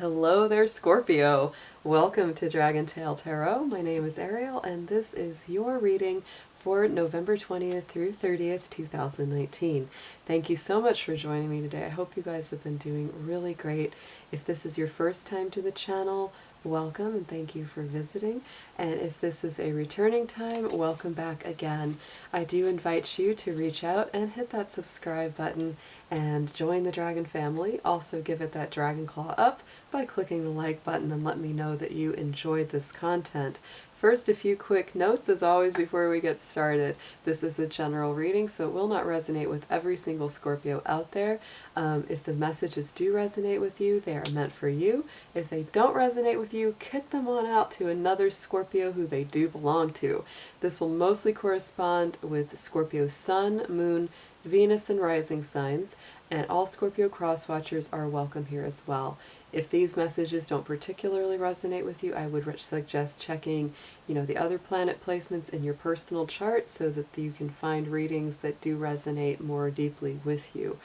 Hello there, Scorpio. Welcome to Dragon Tail Tarot. My name is Ariel, and this is your reading for November 20th through 30th, 2019. Thank you so much for joining me today. I hope you guys have been doing really great. If this is your first time to the channel, welcome and thank you for visiting. And if this is a returning time, welcome back again. I do invite you to reach out and hit that subscribe button and join the Dragon family. Also give it that dragon claw up by clicking the like button and let me know that you enjoyed this content. First, a few quick notes, as always, before we get started. This is a general reading, so it will not resonate with every single Scorpio out there. If the messages do resonate with you, they are meant for you. If they don't resonate with you, kick them on out to another Scorpio who they do belong to. This will mostly correspond with Scorpio Sun, Moon, Venus, and rising signs, and all Scorpio cross-watchers are welcome here as well. If these messages don't particularly resonate with you, I would suggest checking, the other planet placements in your personal chart so that you can find readings that do resonate more deeply with you.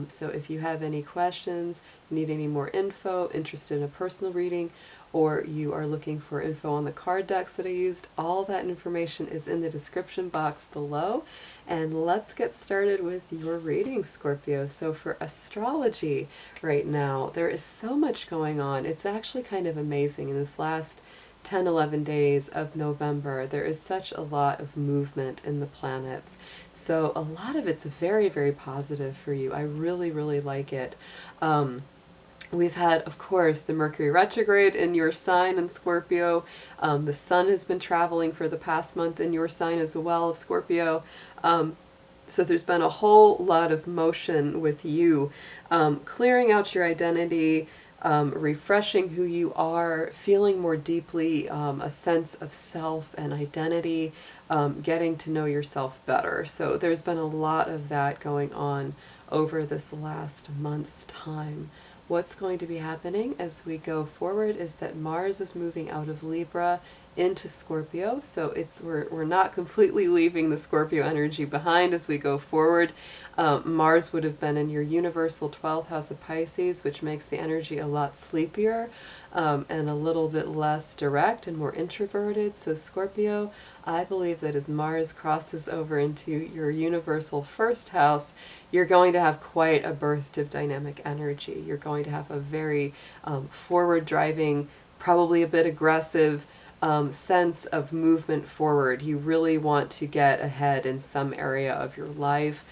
So if you have any questions, need any more info, interested in a personal reading, or you are looking for info on the card decks that I used, all that information is in the description box below. And let's get started with your reading, Scorpio. So for astrology right now, there is so much going on. It's actually kind of amazing. In this last 10-11 days of November, there is such a lot of movement in the planets. So a lot of it's very, very positive for you. I really, really like it. We've had, of course, the Mercury retrograde in your sign in Scorpio. The sun has been traveling for the past month in your sign as well, of Scorpio. So there's been a whole lot of motion with you, clearing out your identity, refreshing who you are, feeling more deeply a sense of self and identity, getting to know yourself better. So there's been a lot of that going on over this last month's time. What's going to be happening as we go forward is that Mars is moving out of Libra into Scorpio, so we're not completely leaving the Scorpio energy behind as we go forward. Mars would have been in your universal 12th house of Pisces, which makes the energy a lot sleepier and a little bit less direct and more introverted. So Scorpio, I believe that as Mars crosses over into your universal first house, you're going to have quite a burst of dynamic energy. You're going to have a very forward-driving, probably a bit aggressive sense of movement forward. You really want to get ahead in some area of your life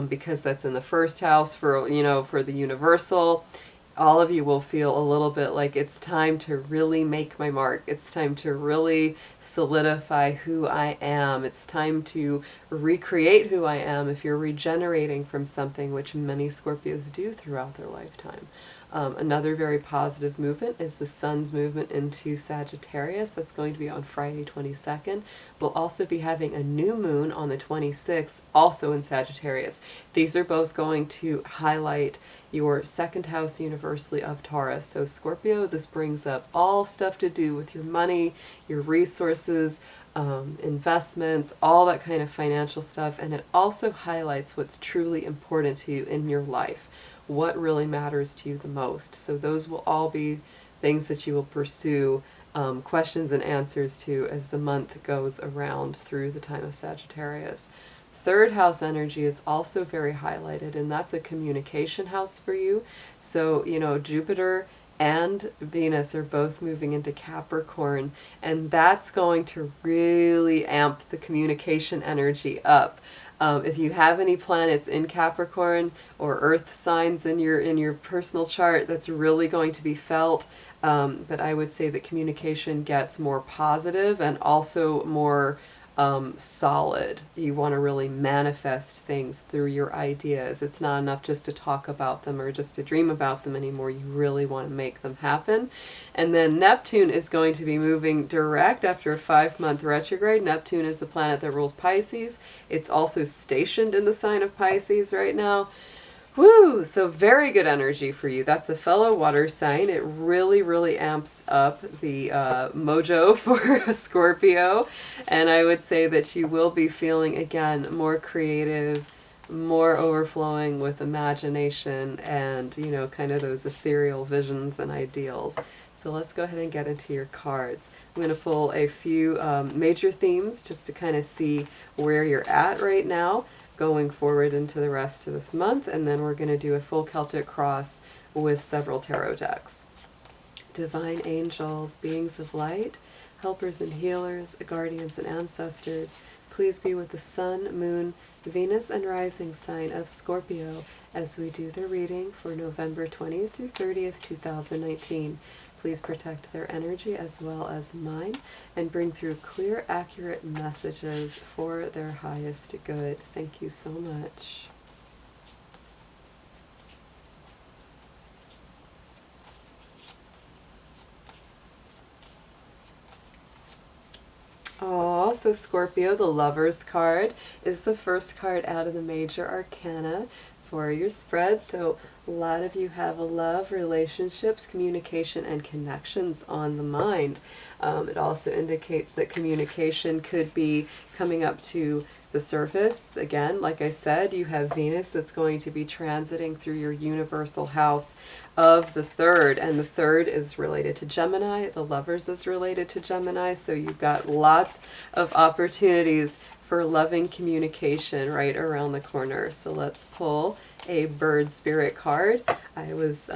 because that's in the first house for the universal. All of you will feel a little bit like it's time to really make my mark. It's time to really solidify who I am. It's time to recreate who I am if you're regenerating from something, which many Scorpios do throughout their lifetime. Another very positive movement is the sun's movement into Sagittarius. That's going to be on Friday 22nd. We'll also be having a new moon on the 26th, also in Sagittarius. These are both going to highlight your second house universally of Taurus. So Scorpio, this brings up all stuff to do with your money, your resources, investments, all that kind of financial stuff. And it also highlights what's truly important to you in your life. What really matters to you the most. So those will all be things that you will pursue questions and answers to as the month goes around through the time of Sagittarius. Third house energy is also very highlighted, and that's a communication house for you. So, Jupiter and Venus are both moving into Capricorn, and that's going to really amp the communication energy up. If you have any planets in Capricorn or earth signs in your personal chart, that's really going to be felt. But I would say that communication gets more positive and also more solid. You want to really manifest things through your ideas. It's not enough just to talk about them or just to dream about them anymore. You really want to make them happen. And then Neptune is going to be moving direct after a 5-month retrograde. Neptune is the planet that rules Pisces. It's also stationed in the sign of Pisces right now. Woo! So very good energy for you. That's a fellow water sign. It really, really amps up the mojo for a Scorpio. And I would say that you will be feeling, again, more creative, more overflowing with imagination and, you know, kind of those ethereal visions and ideals. So let's go ahead and get into your cards. I'm going to pull a few major themes just to kind of see where you're at right now going forward into the rest of this month, and then we're going to do a full Celtic cross with several tarot decks. Divine angels, beings of light, helpers and healers, guardians and ancestors, please be with the sun, moon, Venus, and rising sign of Scorpio as we do the reading for November 20th through 30th, 2019. Please protect their energy as well as mine and bring through clear, accurate messages for their highest good. Thank you so much. Oh, so Scorpio, the Lovers card, is the first card out of the major arcana for your spread. So a lot of you have a love, relationships, communication, and connections on the mind. It also indicates that communication could be coming up to the surface. Again, like I said, you have Venus that's going to be transiting through your universal house of the third, and the third is related to Gemini. The Lovers is related to Gemini, so you've got lots of opportunities for loving communication right around the corner. So let's pull a bird spirit card. I was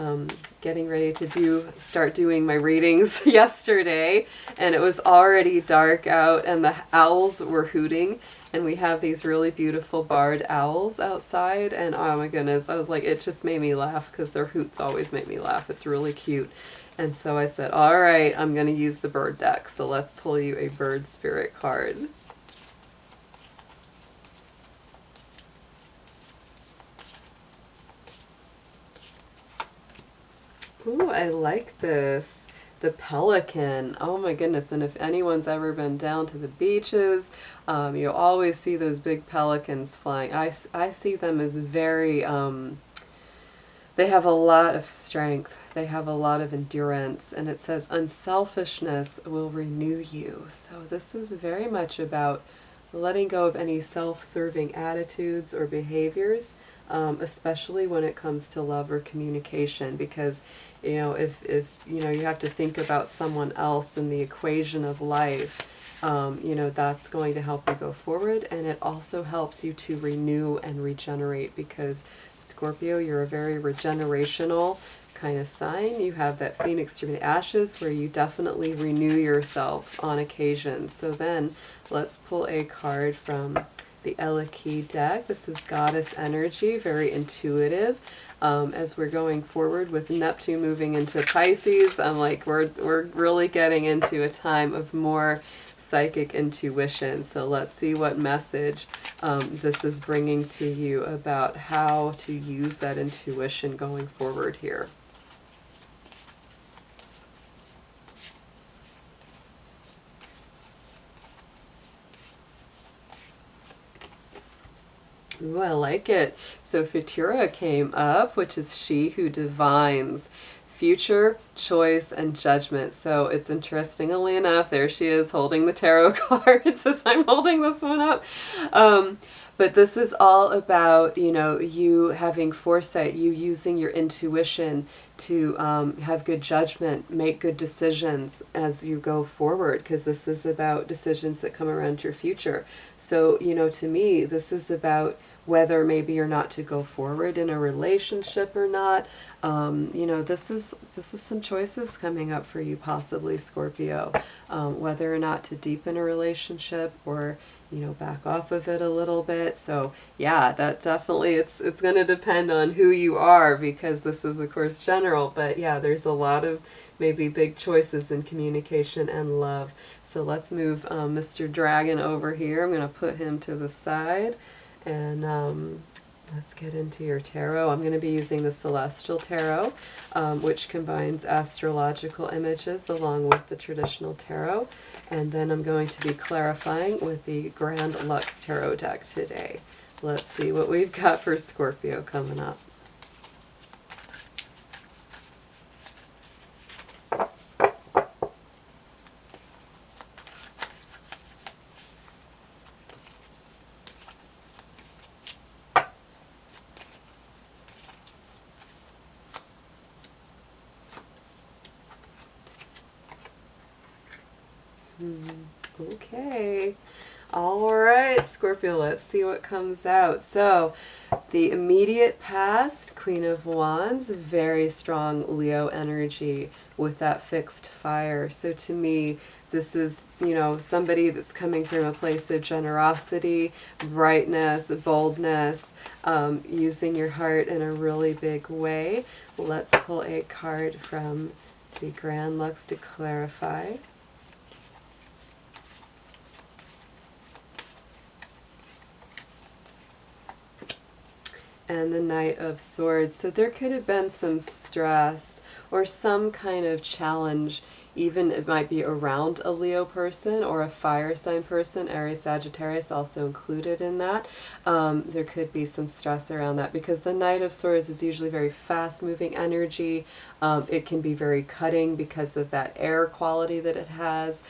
getting ready to start doing my readings yesterday, and it was already dark out and the owls were hooting, and we have these really beautiful barred owls outside, and oh my goodness, I was like, it just made me laugh because their hoots always make me laugh. It's really cute. And so I said, all right, I'm going to use the bird deck. So let's pull you a bird spirit card. Ooh, I like this. The pelican. Oh my goodness. And if anyone's ever been down to the beaches, you'll always see those big pelicans flying. I see them as very, they have a lot of strength. They have a lot of endurance. And it says, unselfishness will renew you. So this is very much about letting go of any self-serving attitudes or behaviors, especially when it comes to love or communication, because you know, if you know, you have to think about someone else in the equation of life, you know, that's going to help you go forward, and it also helps you to renew and regenerate, because Scorpio, you're a very regenerational kind of sign. You have that phoenix through the ashes where you definitely renew yourself on occasion. So then let's pull a card from the Eliki deck. This is Goddess Energy, very intuitive. As we're going forward with Neptune moving into Pisces, I'm like, we're really getting into a time of more psychic intuition. So let's see what message this is bringing to you about how to use that intuition going forward here. Ooh, I like it. So Futura came up, which is she who divines future, choice, and judgment. So it's interestingly enough, there she is holding the tarot cards as I'm holding this one up. But this is all about, you know, you having foresight, you using your intuition to have good judgment, make good decisions as you go forward, because this is about decisions that come around your future. So, you know, to me, this is about whether maybe you're not to go forward in a relationship or not. You know, this is some choices coming up for you, possibly, Scorpio. Whether or not to deepen a relationship or, you know, back off of it a little bit. So yeah, that definitely, it's going to depend on who you are, because this is of course general, but yeah, there's a lot of maybe big choices in communication and love. So let's move Mr. Dragon over here. I'm going to put him to the side, and let's get into your tarot. I'm going to be using the Celestial Tarot, which combines astrological images along with the traditional tarot. And then I'm going to be clarifying with the Grand Lux Tarot deck today. Let's see what we've got for Scorpio coming up. Okay. All right, Scorpio, let's see what comes out. So, the immediate past, Queen of Wands, very strong Leo energy with that fixed fire. So to me, this is, somebody that's coming from a place of generosity, brightness, boldness, using your heart in a really big way. Let's pull a card from the Grand Lux to clarify. And the Knight of Swords. So there could have been some stress or some kind of challenge. Even it might be around a Leo person or a fire sign person, Aries, Sagittarius also included in that. There could be some stress around that because the Knight of Swords is usually very fast moving energy. It can be very cutting because of that air quality that it has.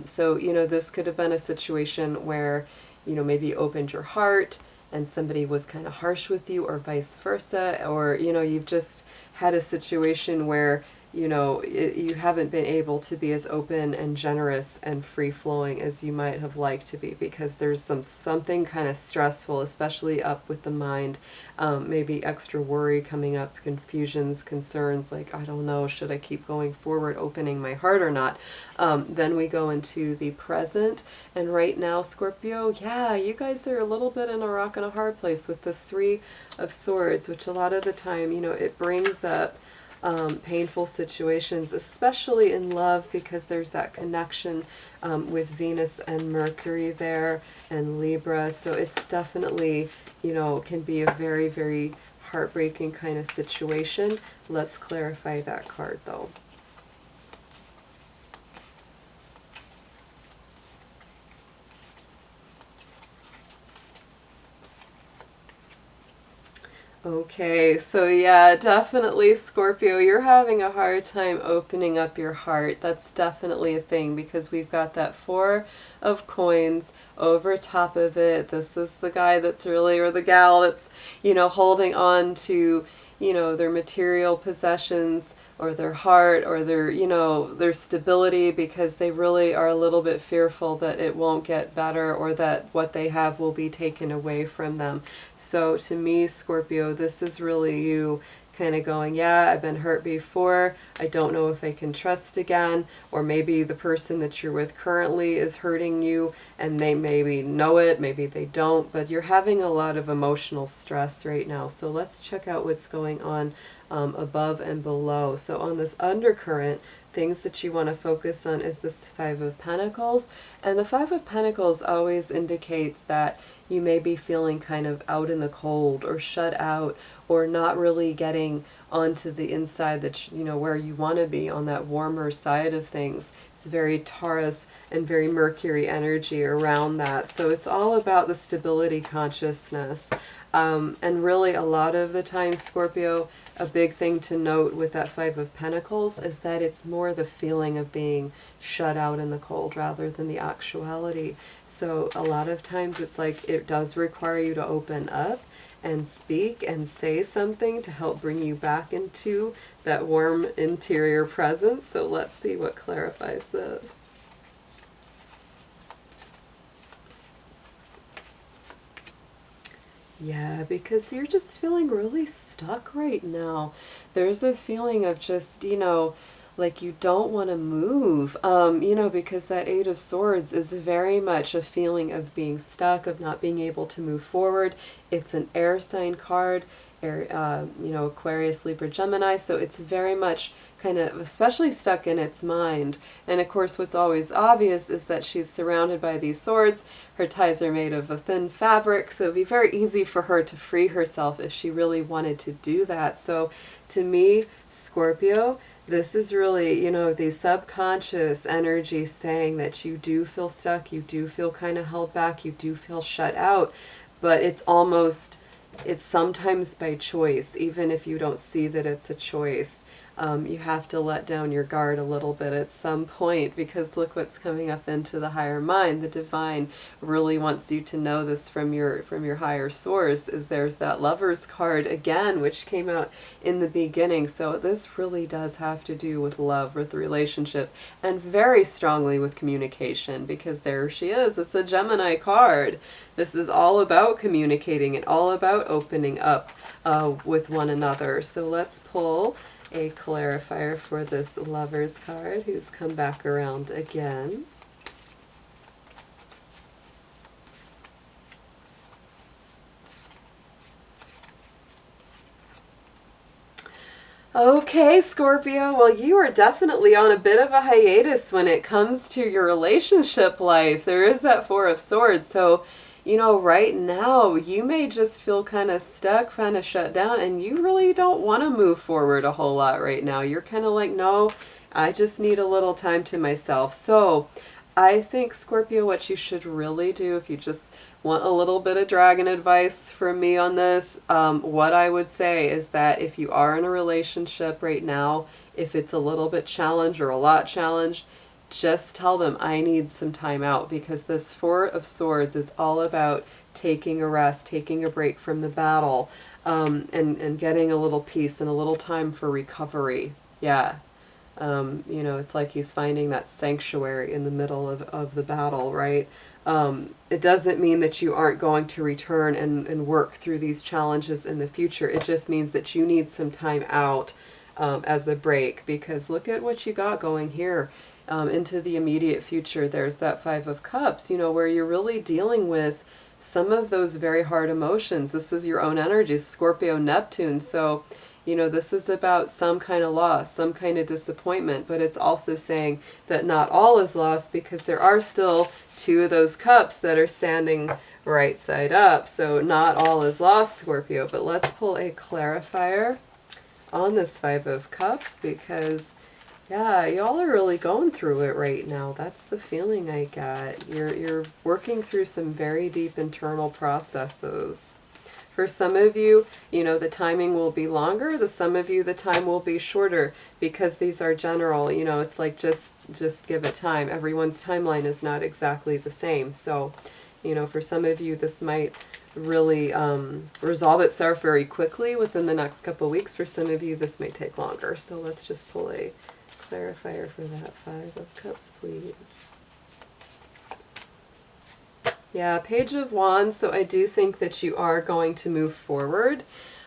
So, this could have been a situation where, maybe you opened your heart and somebody was kind of harsh with you, or vice versa, or you've just had a situation where you haven't been able to be as open and generous and free-flowing as you might have liked to be, because there's something kind of stressful, especially up with the mind, maybe extra worry coming up, confusions, concerns, like, I don't know, should I keep going forward, opening my heart or not? Then we go into the present, and right now, Scorpio, yeah, you guys are a little bit in a rock and a hard place with this Three of Swords, which a lot of the time, it brings up painful situations, especially in love, because there's that connection with Venus and Mercury there, and Libra. So it's definitely, can be a very, very heartbreaking kind of situation. Let's clarify that card, though. Okay, so yeah, definitely Scorpio, you're having a hard time opening up your heart. That's definitely a thing, because we've got that Four of Coins over top of it. This is the guy that's really, or the gal that's, holding on to, their material possessions, or their heart, or their stability, because they really are a little bit fearful that it won't get better, or that what they have will be taken away from them. So to me, Scorpio, this is really you kind of going, yeah, I've been hurt before, I don't know if I can trust again, or maybe the person that you're with currently is hurting you, and they maybe know it, maybe they don't, but you're having a lot of emotional stress right now. So let's check out what's going on above and below. So on this undercurrent, things that you want to focus on is this Five of Pentacles. And the Five of Pentacles always indicates that you may be feeling kind of out in the cold, or shut out, or not really getting onto the inside that, where you want to be on that warmer side of things. It's very Taurus and very Mercury energy around that. So it's all about the stability consciousness. And really a lot of the time, Scorpio, a big thing to note with that Five of Pentacles is that it's more the feeling of being shut out in the cold rather than the actuality. So a lot of times it's like it does require you to open up and speak and say something to help bring you back into that warm interior presence. So let's see what clarifies this. Yeah, because you're just feeling really stuck right now. There's a feeling of just, like you don't want to move, because that Eight of Swords is very much a feeling of being stuck, of not being able to move forward. It's an air sign card, air, Aquarius, Libra, Gemini, so it's very much kind of especially stuck in its mind. And of course what's always obvious is that she's surrounded by these swords. Her ties are made of a thin fabric, so it'd be very easy for her to free herself if she really wanted to do that. So to me, Scorpio, this is really, the subconscious energy saying that you do feel stuck, you do feel kind of held back, you do feel shut out, but it's sometimes by choice, even if you don't see that it's a choice. You have to let down your guard a little bit at some point, because look what's coming up into the higher mind. The divine really wants you to know this from your higher source, is there's that Lover's card again, which came out in the beginning. So this really does have to do with love, with relationship, and very strongly with communication, because there she is. It's a Gemini card. This is all about communicating and all about opening up with one another. So let's pull a clarifier for this Lover's card, who's come back around again. Okay, Scorpio, well, you are definitely on a bit of a hiatus when it comes to your relationship life. There is that Four of Swords, so you know, right now you may just feel kind of stuck, kind of shut down, and you really don't want to move forward a whole lot right now. You're kind of like, no, I just need a little time to myself. So I think, Scorpio, what you should really do, if you just want a little bit of dragon advice from me on this, what I would say is that if you are in a relationship right now, if it's a little bit challenged or a lot challenged, just tell them, I need some time out, because this Four of Swords is all about taking a rest, taking a break from the battle, and getting a little peace and a little time for recovery. Yeah. You know, it's like he's finding that sanctuary in the middle of the battle, right? It doesn't mean that you aren't going to return and work through these challenges in the future. It just means that you need some time out as a break, because look at what you got going here. Into the immediate future, there's that Five of Cups, you know, where you're really dealing with some of those very hard emotions. This is your own energy, Scorpio, Neptune. So, you know, this is about some kind of loss, some kind of disappointment, but it's also saying that not all is lost, because there are still two of those cups that are standing right side up. So not all is lost, Scorpio. But let's pull a clarifier on this Five of Cups, because yeah, y'all are really going through it right now. That's the feeling I get. You're working through some very deep internal processes. For some of you, you know, the timing will be longer. Some of you, the time will be shorter, because these are general. You know, it's like just give it time. Everyone's timeline is not exactly the same. So, you know, for some of you, this might really resolve itself very quickly within the next couple of weeks. For some of you, this may take longer. So let's just pull a clarifier for that Five of Cups, please. Yeah, Page of Wands. So I do think that you are going to move forward,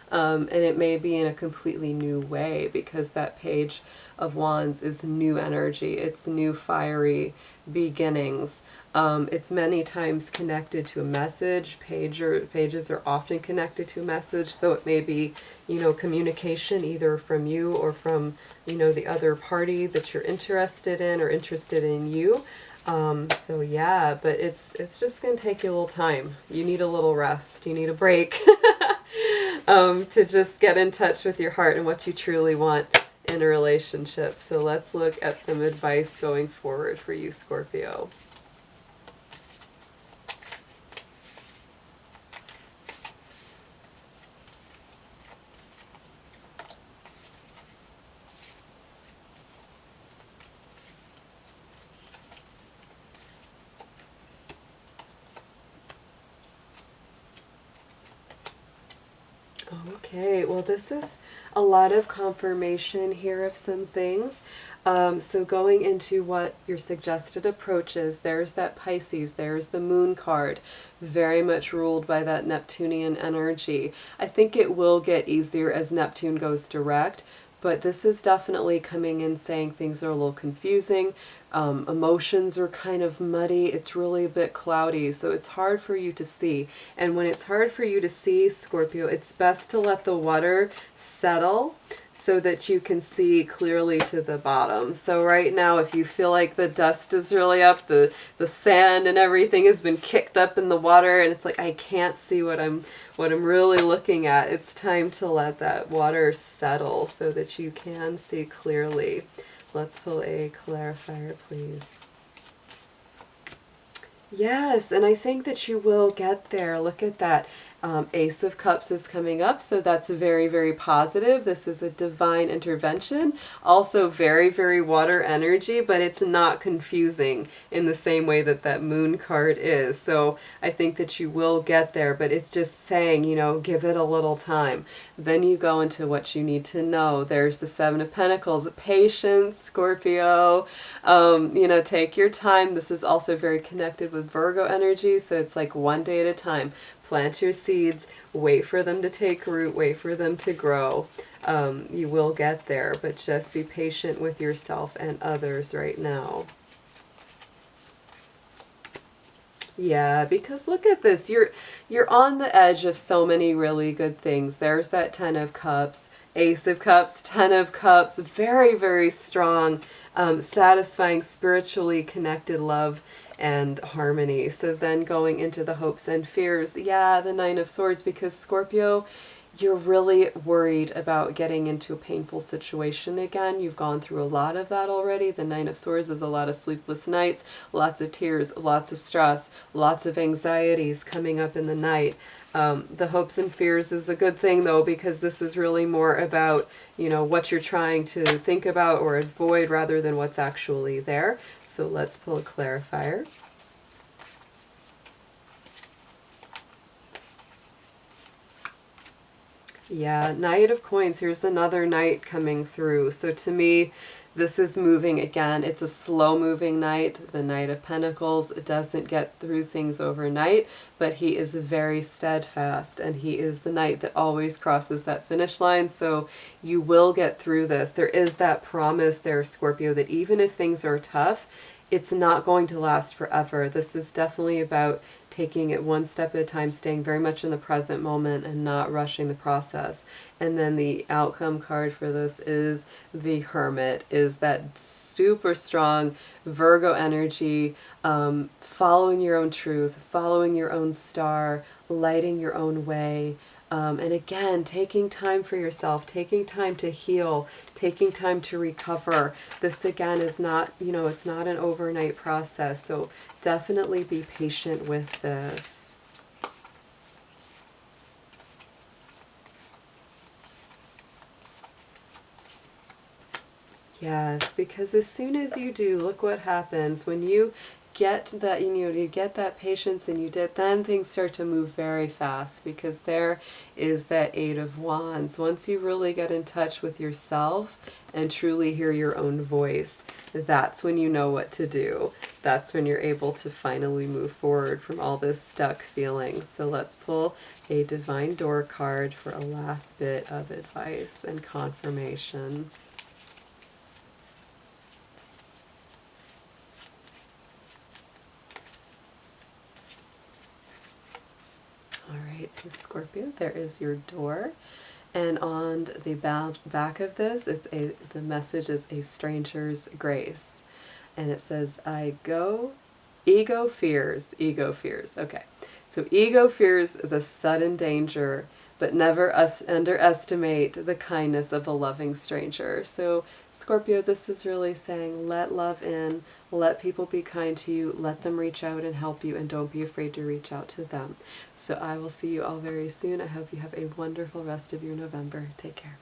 and it may be in a completely new way, because that Page of Wands is new energy. It's new fiery beginnings. It's many times connected to a message. Pages are often connected to a message, so it may be, you know, communication either from you or from, you know, the other party that you're interested in or interested in you. So yeah, but it's just going to take you a little time. You need a little rest. You need a break to just get in touch with your heart and what you truly want in a relationship. So let's look at some advice going forward for you, Scorpio. Okay, well, this is a lot of confirmation here of some things. So going into what your suggested approach is, there's that Pisces, there's the Moon card, very much ruled by that Neptunian energy. I think it will get easier as Neptune goes direct, but this is definitely coming in saying things are a little confusing. Emotions are kind of muddy. It's really a bit cloudy, so it's hard for you to see. And when it's hard for you to see, Scorpio, it's best to let the water settle so that you can see clearly to the bottom. So right now, if you feel like the dust is really up, the sand and everything has been kicked up in the water, and it's like, I can't see what I'm really looking at, it's time to let that water settle so that you can see clearly. Let's pull a clarifier, please. Yes, and I think that you will get there. Look at that. Ace of Cups is coming up, so that's very, very positive. This is a divine intervention. Also very, very water energy, but it's not confusing in the same way that that Moon card is. So I think that you will get there, but it's just saying, you know, give it a little time. Then you go into what you need to know. There's the Seven of Pentacles, patience, Scorpio. You know, take your time. This is also very connected with Virgo energy, so it's like one day at a time. Plant your seeds, wait for them to take root, wait for them to grow. You will get there, but just be patient with yourself and others right now. Yeah, because look at this. You're on the edge of so many really good things. There's that Ten of Cups, Ace of Cups, Ten of Cups, very, very strong, satisfying, spiritually connected love and harmony. So then going into the hopes and fears, yeah, the Nine of Swords, because Scorpio, you're really worried about getting into a painful situation again. You've gone through a lot of that already. The Nine of Swords is a lot of sleepless nights, lots of tears, lots of stress, lots of anxieties coming up in the night. The hopes and fears is a good thing, though, because this is really more about, you know, what you're trying to think about or avoid rather than what's actually there. So let's pull a clarifier. Yeah, Knight of Coins. Here's another Knight coming through. So to me, this is moving again. It's a slow moving Knight. The Knight of Pentacles doesn't get through things overnight, but he is very steadfast, and he is the Knight that always crosses that finish line. So you will get through this. There is that promise there, Scorpio, that even if things are tough, it's not going to last forever. This is definitely about taking it one step at a time, staying very much in the present moment and not rushing the process. And then the outcome card for this is the Hermit, is that super strong Virgo energy, following your own truth, following your own star, lighting your own way. And again, taking time for yourself, taking time to heal, taking time to recover. This again is not, you know, it's not an overnight process. So definitely be patient with this. Yes, because as soon as you do, look what happens. When you get that, you know, you get that patience and then things start to move very fast, because there is that Eight of Wands. Once you really get in touch with yourself and truly hear your own voice, that's when you know what to do. That's when you're able to finally move forward from all this stuck feeling. So let's pull a Divine Door card for a last bit of advice and confirmation. Alright, so Scorpio, there is your door. And on the back of this, the message is a stranger's grace. And it says, ego fears. Okay, so ego fears the sudden danger, but never underestimate the kindness of a loving stranger. So Scorpio, this is really saying, let love in, let people be kind to you, let them reach out and help you, and don't be afraid to reach out to them. So I will see you all very soon. I hope you have a wonderful rest of your November. Take care.